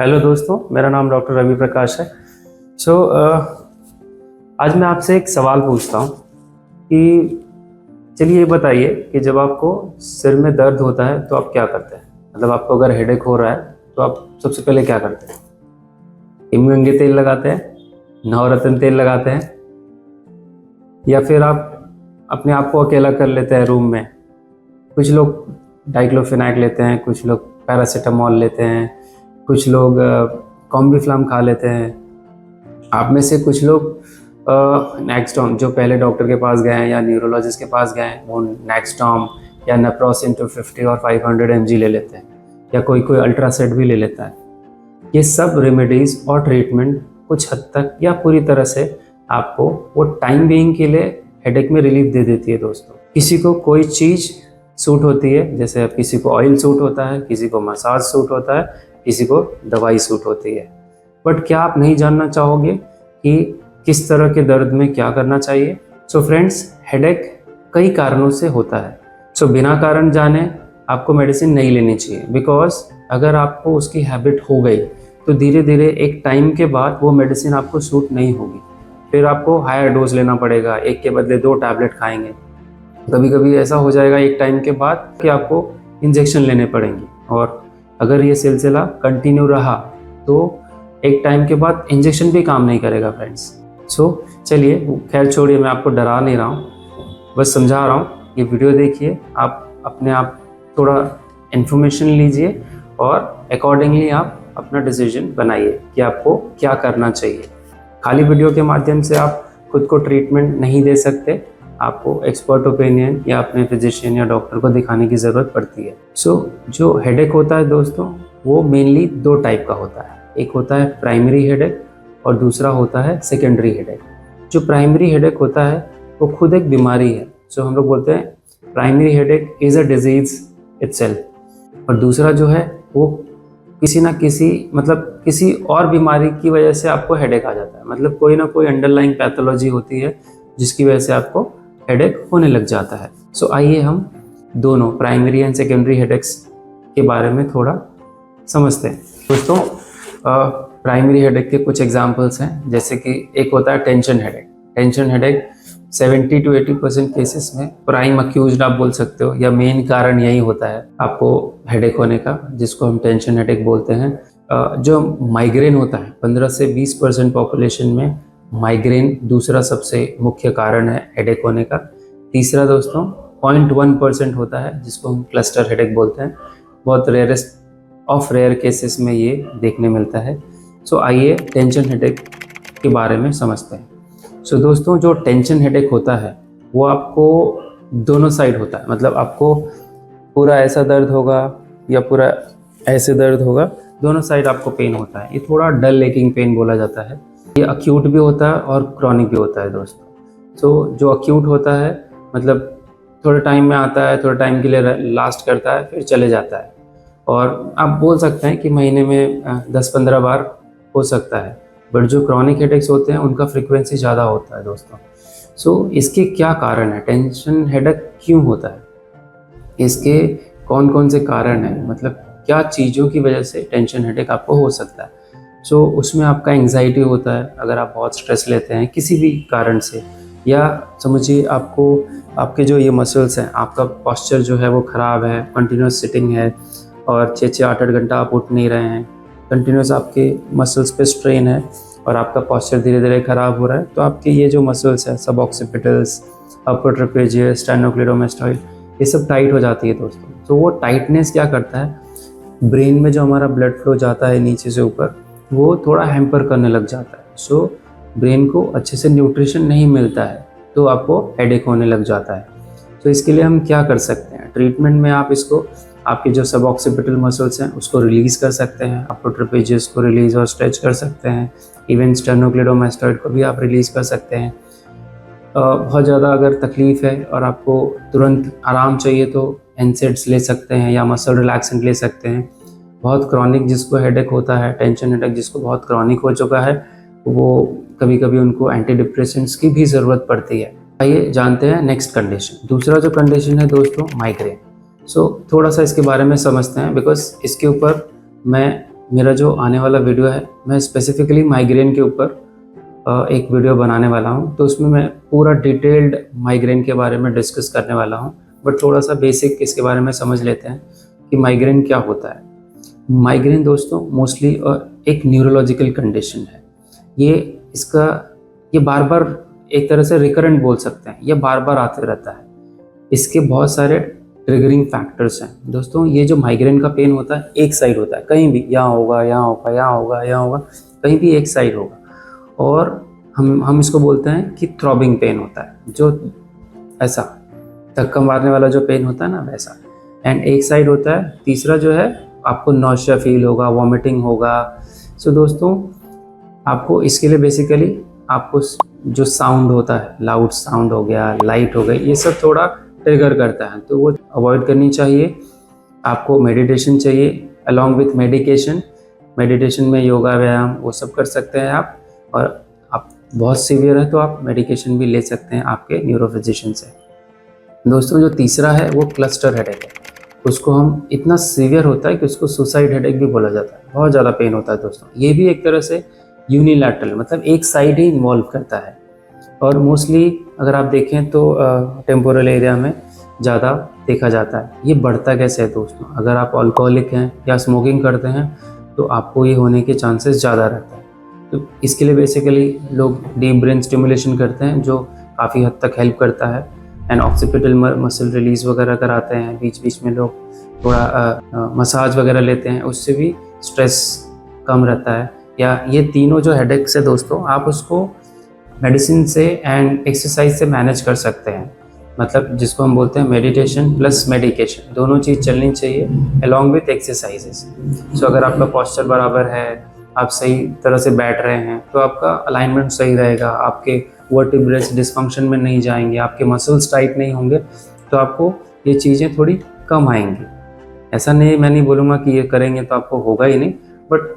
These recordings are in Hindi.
हेलो दोस्तों, मेरा नाम डॉक्टर रवि प्रकाश है। सो आज मैं आपसे एक सवाल पूछता हूँ कि चलिए ये बताइए कि जब आपको सिर में दर्द होता है तो आप क्या करते हैं। मतलब आपको अगर हेडेक हो रहा है तो आप सबसे पहले क्या करते हैं? हिमगंगे तेल लगाते हैं, नवरत्न तेल लगाते हैं, या फिर आप अपने आप को अकेला कर लेते हैं रूम में। कुछ लोग डाइक्लोफेनाक लेते हैं, कुछ लोग पैरासीटामोल लेते हैं, कुछ लोग कॉम्बीफ्लाम खा लेते हैं। आप में से कुछ लोग नेक्सटॉम, जो पहले डॉक्टर के पास गए हैं या न्यूरोलॉजिस्ट के पास गए हैं, वो नेक्सटॉम या नेप्रोसिन 250 और 500 mg ले लेते हैं, या कोई कोई अल्ट्रासेट भी ले लेता है। ये सब रेमेडीज़ और ट्रीटमेंट कुछ हद तक या पूरी तरह से आपको वो टाइम बीइंग के लिए हेडेक में रिलीफ दे देती है दोस्तों। किसी को कोई चीज़ सूट होती है, जैसे अब किसी को ऑयल सूट होता है, किसी को मसाज सूट होता है, किसी को दवाई सूट होती है। बट क्या आप नहीं जानना चाहोगे कि किस तरह के दर्द में क्या करना चाहिए? सो फ्रेंड्स, हेडेक कई कारणों से होता है। सो बिना कारण जाने आपको मेडिसिन नहीं लेनी चाहिए, बिकॉज अगर आपको उसकी हैबिट हो गई तो धीरे धीरे एक टाइम के बाद वो मेडिसिन आपको सूट नहीं होगी। फिर आपको हायर डोज लेना पड़ेगा, एक के बदले 2 टैबलेट खाएंगे। कभी कभी ऐसा हो जाएगा एक टाइम के बाद कि आपको इंजेक्शन लेने पड़ेंगे, और अगर ये सिलसिला कंटिन्यू रहा तो एक टाइम के बाद इंजेक्शन भी काम नहीं करेगा फ्रेंड्स। सो चलिए, खैर छोड़िए, मैं आपको डरा नहीं रहा हूँ, बस समझा रहा हूँ। ये वीडियो देखिए, आप अपने आप थोड़ा इन्फॉर्मेशन लीजिए और अकॉर्डिंगली आप अपना डिसीजन बनाइए कि आपको क्या करना चाहिए। खाली वीडियो के माध्यम से आप खुद को ट्रीटमेंट नहीं दे सकते, आपको एक्सपर्ट ओपिनियन या अपने फिजिशियन या डॉक्टर को दिखाने की ज़रूरत पड़ती है। जो हेडेक होता है दोस्तों, वो मेनली 2 टाइप का होता है। एक होता है प्राइमरी हेडेक और दूसरा होता है सेकेंडरी हेडेक। जो प्राइमरी हेडेक होता है वो खुद एक बीमारी है। जो हम लोग बोलते हैं primary headache is a disease itself, और दूसरा जो है वो किसी ना किसी किसी और बीमारी की वजह से आपको हेडेक आ जाता है। मतलब कोई ना कोई अंडरलाइंग पैथोलॉजी होती है जिसकी वजह से आपको हेडेक होने लग जाता है। सो आइए हम दोनों प्राइमरी एंड सेकेंडरी हेडेक्स के बारे में थोड़ा समझते हैं दोस्तों। प्राइमरी हेडेक के कुछ एग्जांपल्स हैं, जैसे कि एक होता है tension headache. Tension headache 70 to 80% cases में प्राइम अक्यूज्ड आप बोल सकते हो, या मेन कारण यही होता है आपको हेडेक होने का, जिसको हम टेंशन हेडेक बोलते हैं। जो माइग्रेन होता है, 15 से 20% पॉपुलेशन में माइग्रेन दूसरा सबसे मुख्य कारण है हेडेक होने का। तीसरा दोस्तों 0.1% होता है, जिसको हम क्लस्टर हेडेक बोलते हैं। बहुत रेयरेस्ट ऑफ रेयर केसेस में ये देखने मिलता है। सो आइए टेंशन हेडेक के बारे में समझते हैं। सो दोस्तों, जो टेंशन हेडेक होता है वो आपको दोनों साइड होता है। मतलब आपको पूरा ऐसा दर्द होगा या पूरा ऐसे दर्द होगा, दोनों साइड आपको पेन होता है। ये थोड़ा डल लेकिंग पेन बोला जाता है। ये अक्यूट भी होता है और क्रॉनिक भी होता है दोस्तों। सो जो अक्यूट होता है, मतलब थोड़े टाइम में आता है, थोड़े टाइम के लिए लास्ट करता है, फिर चले जाता है, और आप बोल सकते हैं कि महीने में 10-15 बार हो सकता है। बट जो क्रॉनिक हेडेक्स होते हैं उनका फ्रीक्वेंसी ज़्यादा होता है दोस्तों। सो इसके क्या कारण है? टेंशन हेडेक क्यों होता है? इसके कौन कौन से कारण हैं? मतलब क्या चीज़ों की वजह से टेंशन हेडेक आपको हो सकता है? सो उसमें आपका एंग्जाइटी होता है, अगर आप बहुत स्ट्रेस लेते हैं किसी भी कारण से, या समझिए आपको आपके जो ये मसल्स हैं, आपका पॉस्चर जो है वो ख़राब है, कंटिन्यूस सिटिंग है, और 6-8 घंटा आप उठ नहीं रहे हैं, कंटिन्यूस आपके मसल्स पे स्ट्रेन है, और आपका पॉस्चर धीरे धीरे ख़राब हो रहा है, तो आपके ये जो मसल्स हैं, सब ऑक्सीपिटल्स, अपर ट्रेपेजियस, स्टेनोक्लेडोमास्टॉइड, ये सब टाइट हो जाती है दोस्तों। तो वो टाइटनेस क्या करता है, ब्रेन में जो हमारा ब्लड फ्लो जाता है नीचे से ऊपर, वो थोड़ा हैम्पर करने लग जाता है। सो ब्रेन को अच्छे से न्यूट्रिशन नहीं मिलता है, तो आपको हेडेक होने लग जाता है। तो इसके लिए हम क्या कर सकते हैं? ट्रीटमेंट में आप इसको, आपके जो सब ऑक्सीपिटल मसल्स हैं उसको रिलीज़ कर सकते हैं, अपर ट्रेपेजियस को रिलीज़ और स्ट्रेच कर सकते हैं, इवन स्टेनोक्लेडोमास्टॉइड को भी आप रिलीज़ कर सकते हैं। बहुत ज़्यादा अगर तकलीफ़ है और आपको तुरंत आराम चाहिए तो एनसेड्स ले सकते हैं या मसल रिलैक्सेंट ले सकते हैं। बहुत क्रॉनिक जिसको हेडेक होता है, टेंशन हेडेक जिसको बहुत क्रॉनिक हो चुका है, वो कभी कभी उनको एंटी डिप्रेसेंट्स की भी ज़रूरत पड़ती है। आइए जानते हैं नेक्स्ट कंडीशन। दूसरा जो कंडीशन है दोस्तों, माइग्रेन। सो थोड़ा सा इसके बारे में समझते हैं, बिकॉज इसके ऊपर मैं मेरा जो आने वाला वीडियो है मैं स्पेसिफिकली माइग्रेन के ऊपर एक वीडियो बनाने वाला हूँ। तो उसमें मैं पूरा डिटेल्ड माइग्रेन के बारे में डिस्कस करने वाला हूँ, बट थोड़ा सा बेसिक इसके बारे में समझ लेते हैं कि माइग्रेन क्या होता है। माइग्रेन दोस्तों मोस्टली एक न्यूरोलॉजिकल कंडीशन है। ये बार बार एक तरह से रिकरेंट बोल सकते हैं, ये बार बार आते रहता है। इसके बहुत सारे ट्रिगरिंग फैक्टर्स हैं दोस्तों। ये जो माइग्रेन का पेन होता है एक साइड होता है, कहीं भी यहाँ होगा, यहाँ होगा, यहाँ होगा, यहाँ होगा, कहीं भी एक साइड होगा। और हम इसको बोलते हैं कि थ्रॉबिंग पेन होता है, जो ऐसा धक्का मारने वाला जो पेन होता है ना वैसा। एंड एक साइड होता है। तीसरा जो है आपको नॉशिया फील होगा, वॉमिटिंग होगा। सो दोस्तों आपको इसके लिए बेसिकली आपको जो साउंड होता है, लाउड साउंड हो गया, लाइट हो गई, ये सब थोड़ा ट्रिगर करता है, तो वो अवॉइड करनी चाहिए। आपको मेडिटेशन चाहिए अलॉन्ग विथ मेडिकेशन। मेडिटेशन में योगा, व्यायाम वो सब कर सकते हैं आप। और आप बहुत सीवियर है तो आप मेडिकेशन भी ले सकते हैं आपके न्यूरोफिजिशियन से। दोस्तों जो तीसरा है वो क्लस्टर हेडेक है। उसको हम इतना सीवियर होता है कि उसको सुसाइड हेडेक भी बोला जाता है। बहुत ज़्यादा पेन होता है दोस्तों। ये भी एक तरह से यूनिलैटरल, मतलब एक साइड ही इन्वॉल्व करता है। और मोस्टली अगर आप देखें तो टेम्पोरल एरिया में ज़्यादा देखा जाता है। ये बढ़ता कैसे है दोस्तों? अगर आप अल्कोहलिक हैं या स्मोकिंग करते हैं तो आपको ये होने के चांसेस ज़्यादा रहता है। तो इसके लिए बेसिकली लोग डीप ब्रेन स्टिमुलेशन करते हैं, जो काफ़ी हद तक हेल्प करता है। एंड ऑक्सीपिटल मसल रिलीज वगैरह कराते हैं। बीच बीच में लोग थोड़ा मसाज वगैरह लेते हैं, उससे भी स्ट्रेस कम रहता है। या ये तीनों जो हेडेक्स है दोस्तों, आप उसको मेडिसिन से एंड एक्सरसाइज से मैनेज कर सकते हैं। मतलब जिसको हम बोलते हैं मेडिटेशन प्लस मेडिकेशन, दोनों चीज़ चलनी चाहिए अलॉन्ग विथ एक्सरसाइजेस। सो अगर आपका पोस्चर बराबर है, आप सही तरह से बैठ रहे हैं, तो आपका अलाइनमेंट सही रहेगा, आपके वर्टिब्रेस डिस्फंक्शन में नहीं जाएंगे, आपके मसल्स टाइट नहीं होंगे, तो आपको ये चीज़ें थोड़ी कम आएंगी। ऐसा नहीं, मैं नहीं बोलूँगा कि ये करेंगे तो आपको होगा ही नहीं, बट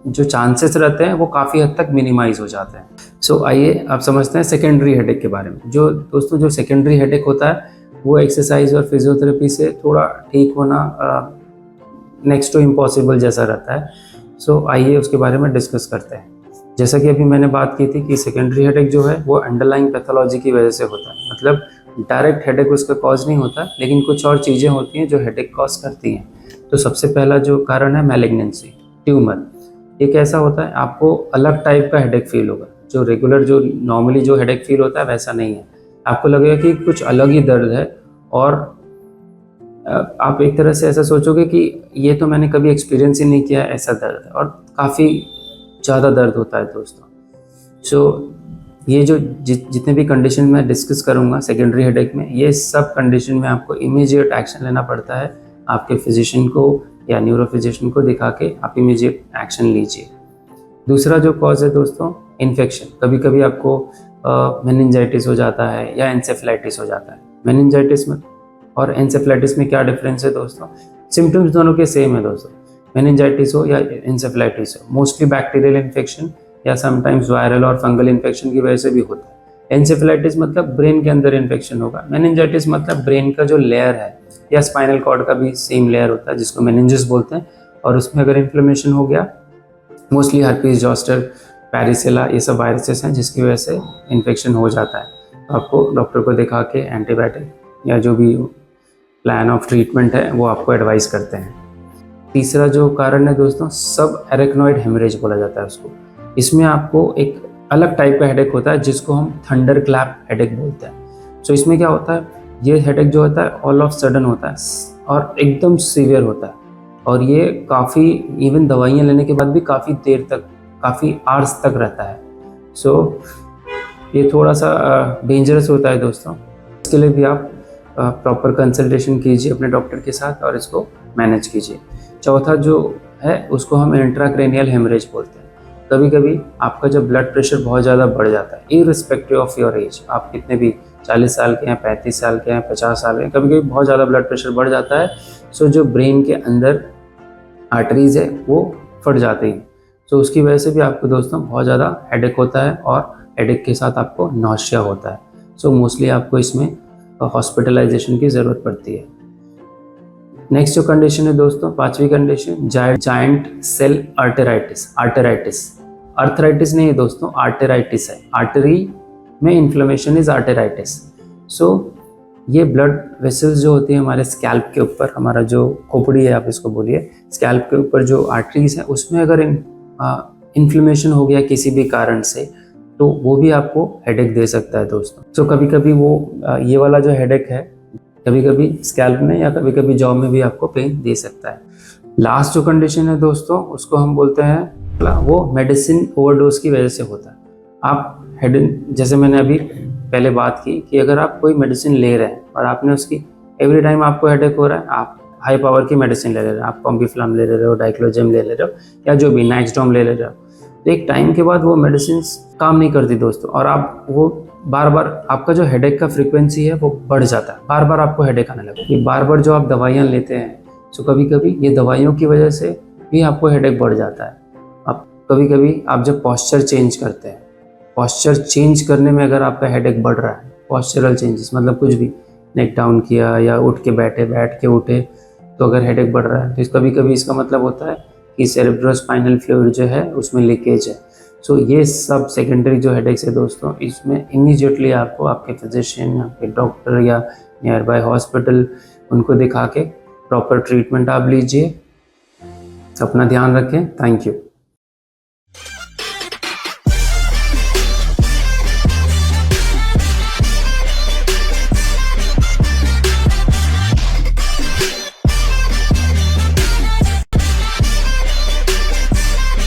जो चांसेस रहते हैं वो काफ़ी हद तक मिनिमाइज हो जाते हैं। सो आइए आप समझते हैं सेकेंडरी हेडेक के बारे में। जो दोस्तों जो सेकेंडरी हेडेक होता है वो एक्सरसाइज और फिजियोथेरेपी से थोड़ा ठीक होना नेक्स्ट टू इम्पॉसिबल जैसा रहता है। सो आइए उसके बारे में डिस्कस करते हैं। जैसा कि अभी मैंने बात की थी कि सेकेंडरी हेडेक जो है वो अंडरलाइंग पैथोलॉजी की वजह से होता है। मतलब डायरेक्ट हेडेक उसका कॉज नहीं होता, लेकिन कुछ और चीज़ें होती हैं जो हेडेक कॉज करती हैं। तो सबसे पहला जो कारण है मैलिग्नेंसी, ट्यूमर। ये कैसा होता है? आपको अलग टाइप का हेडेक फील होगा। जो रेगुलर जो नॉर्मली जो हेडेक फील होता है वैसा नहीं है। आपको लगेगा कि कुछ अलग ही दर्द है, और आप एक तरह से ऐसा सोचोगे कि ये तो मैंने कभी एक्सपीरियंस ही नहीं किया ऐसा दर्द है, और काफ़ी ज़्यादा दर्द होता है दोस्तों। सो ये जो जितने भी कंडीशन मैं डिस्कस करूँगा सेकेंडरी हेडेक में, ये सब कंडीशन में आपको इमीडिएट एक्शन लेना पड़ता है। आपके फिजिशियन को या न्यूरोफिजिशियन को दिखा के आप इमीडिएट एक्शन लीजिए। दूसरा जो कॉज है दोस्तों इन्फेक्शन। कभी कभी आपको मेनिंजाइटिस हो जाता है या एंसेफेलाइटिस हो जाता है। मेनिंजाइटिस में और एंसेफेलाइटिस में क्या डिफरेंस है दोस्तों? सिम्टम्स दोनों के सेम है दोस्तों। मेनिंजाइटिस हो या एंसेफेलाइटिस हो, मोस्टली बैक्टीरियल इन्फेक्शन या समटाइम्स वायरल और फंगल इन्फेक्शन की वजह से भी होता है। एंसेफेलाइटिस मतलब ब्रेन के अंदर इन्फेक्शन होगा। मेनिंजाइटिस मतलब ब्रेन का जो लेयर है या स्पाइनल कॉर्ड का भी सेम लेयर होता है जिसको मेनिंजस बोलते हैं, और उसमें अगर इन्फ्लेमेशन हो गया, मोस्टली हर्पीज जोस्टर, पैरिसेला, ये सब वायरसेस हैं जिसकी वजह से इन्फेक्शन हो जाता है। तो आपको डॉक्टर को दिखा के एंटीबायोटिक या जो भी प्लान ऑफ ट्रीटमेंट है वो आपको एडवाइस करते हैं। तीसरा जो कारण है दोस्तों सब एरेक्नॉइड हेमरेज बोला जाता है उसको। इसमें आपको एक अलग टाइप का हेडेक होता है जिसको हम थंडर क्लैप हेडेक बोलते हैं। सो इसमें क्या होता है, ये हेडेक जो होता है ऑल ऑफ सडन होता है और एकदम सीवियर होता है, और ये काफ़ी इवन दवाइयाँ लेने के बाद भी काफ़ी देर तक, काफ़ी आवर्स तक रहता है। सो ये थोड़ा सा डेंजरस होता है दोस्तों। इसके लिए भी आप प्रॉपर कंसल्टेशन कीजिए अपने डॉक्टर के साथ और इसको मैनेज कीजिए। चौथा जो है उसको हम इंट्राक्रेनियल हेमरेज बोलते हैं। कभी कभी आपका जब ब्लड प्रेशर बहुत ज़्यादा बढ़ जाता है, इररिस्पेक्टिव ऑफ योर एज, आप कितने भी 40 साल के हैं, 35 साल के हैं, 50 साल के हैं, कभी कभी बहुत ज़्यादा ब्लड प्रेशर बढ़ जाता है। सो जो ब्रेन के अंदर आर्टरीज है वो फट जाती हैं। सो उसकी वजह से भी आपको दोस्तों बहुत ज़्यादा हेडेक होता है, और हेडेक के साथ आपको नॉशिया होता है। सो मोस्टली आपको इसमें हॉस्पिटलाइजेशन की ज़रूरत पड़ती है। नेक्स्ट जो कंडीशन है दोस्तों, पांचवी condition, giant cell arteritis. Arthritis नहीं है दोस्तों, आर्टेराइटिस है। आर्टरी में इन्फ्लेमेशन इज आर्टेराइटिस। सो ये ब्लड वेसल्स जो होती है हमारे स्कैल्प के ऊपर, हमारा जो खोपड़ी है आप इसको बोलिए, स्कैल्प के ऊपर जो आर्टरीज है उसमें अगर इन्फ्लेमेशन हो गया किसी भी कारण से, तो वो भी आपको हेडेक दे सकता है दोस्तों। सो कभी कभी वो ये वाला जो हेडेक है कभी कभी स्कैल्प में या कभी कभी जॉ में भी आपको पेन दे सकता है। लास्ट जो कंडीशन है दोस्तों उसको हम बोलते हैं, वो मेडिसिन ओवरडोज की वजह से होता है। आप जैसे मैंने अभी पहले बात की कि अगर आप कोई मेडिसिन ले रहे हैं और आपने उसकी एवरी टाइम आपको हेडेक हो रहा है, आप हाई पावर की मेडिसिन ले रहे हो, आप कॉम्बिफ्लाम ले रहे हो, डाइक्लोजेम ले रहे हो या जो भी नाइक्सडोम ले रहे हो, तो एक टाइम के बाद वो मेडिसिन काम नहीं करती दोस्तों, और आप वो बार बार आपका जो हेडेक का फ्रीक्वेंसी है वो बढ़ जाता है, बार बार आपको हेडेक आने लगता है। बार बार जो आप दवाइयाँ लेते हैं, तो कभी कभी ये दवाइयों की वजह से भी आपको हेडेक बढ़ जाता है। आप कभी कभी आप जब पॉस्चर चेंज करते हैं, पॉस्चर चेंज करने में अगर आपका हेडेक बढ़ रहा है, पॉस्चरल चेंजेस मतलब कुछ भी, नेक डाउन किया या उठ के बैठे, बैठ के उठे, तो अगर हेडेक बढ़ रहा है तो कभी कभी इसका मतलब होता है कि सेरेब्रोस्पाइनल फ्लूइड जो है उसमें लीकेज है। सो ये सब सेकेंडरी जो हेडेक्स है दोस्तों, इसमें इमीडिएटली आपको आपके फिजिशियन, आपके डॉक्टर या नियर बाय हॉस्पिटल उनको दिखा के प्रॉपर ट्रीटमेंट आप लीजिए। अपना ध्यान रखें। Thank you.